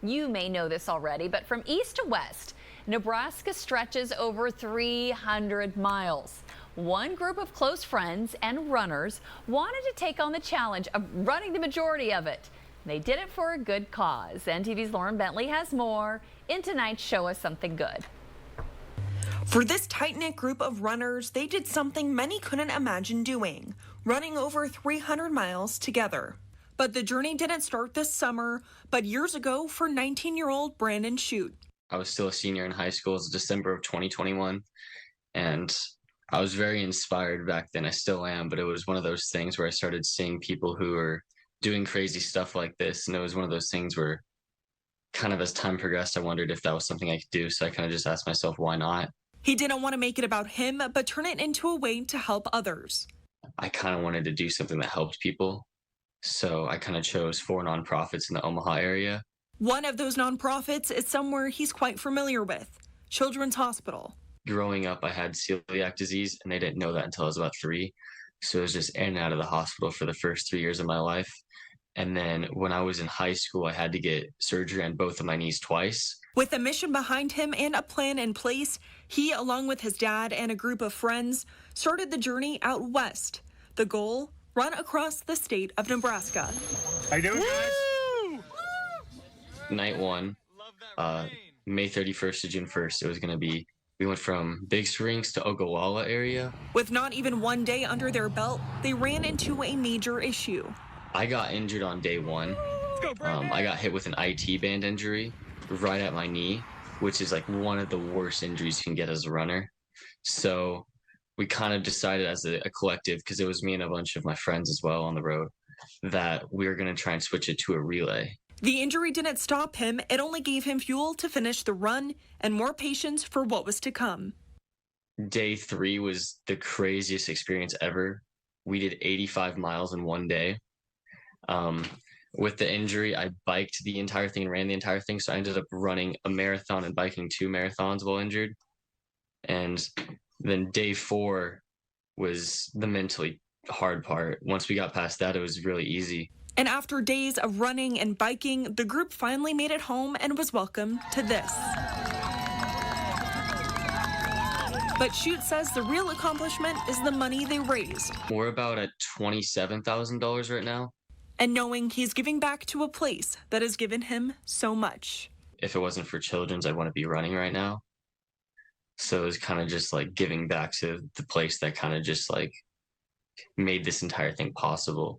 You may know this already, but from east to west, Nebraska stretches over 300 miles. One group of close friends and runners wanted to take on the challenge of running the majority of it. They did it for a good cause. NTV's Lauren Bentley has more in tonight's Show Us Something Good. For this tight-knit group of runners, they did something many couldn't imagine doing, running over 300 miles together. But the journey didn't start this summer, but years ago for 19-year-old Brandon Shute. I was still a senior in high school. It was December of 2021, and I was very inspired back then. I still am, but it was one of those things where I started seeing people who were doing crazy stuff like this, and it was one of those things where kind of as time progressed, I wondered if that was something I could do, so I kind of just asked myself, why not? He didn't want to make it about him, but turn it into a way to help others. I kind of wanted to do something that helped people, so I kind of chose 4 nonprofits in the Omaha area. One of those nonprofits is somewhere he's quite familiar with, Children's Hospital. Growing up, I had celiac disease, and they didn't know that until I was about 3. So I was just in and out of the hospital for the first 3 years of my life. And then when I was in high school, I had to get surgery on both of my knees twice. With a mission behind him and a plan in place, he, along with his dad and a group of friends, started the journey out west. The goal, run across the state of Nebraska. How you doing, guys? Night 1, May 31st to June 1st, it was going to be, we went from Big Springs to Ogallala area. With not even one day under their belt, they ran into a major issue. I got injured on day 1. I got hit with an IT band injury right at my knee, which is like one of the worst injuries you can get as a runner. So we kind of decided as a collective, because it was me and a bunch of my friends as well on the road, that we were going to try and switch it to a relay. The injury didn't stop him. It only gave him fuel to finish the run and more patience for what was to come. Day 3 was the craziest experience ever. We did 85 miles in one day. With the injury, I biked the entire thing and ran the entire thing. So I ended up running a marathon and biking 2 marathons while injured. And then day 4 was the mentally hard part. Once we got past that, it was really easy. And after days of running and biking, the group finally made it home and was welcomed to this. But Shute says the real accomplishment is the money they raised. We're about at $27,000 right now. And knowing he's giving back to a place that has given him so much. If it wasn't for Children's, I wouldn't be running right now. So it was kind of just like giving back to the place that kind of just like made this entire thing possible.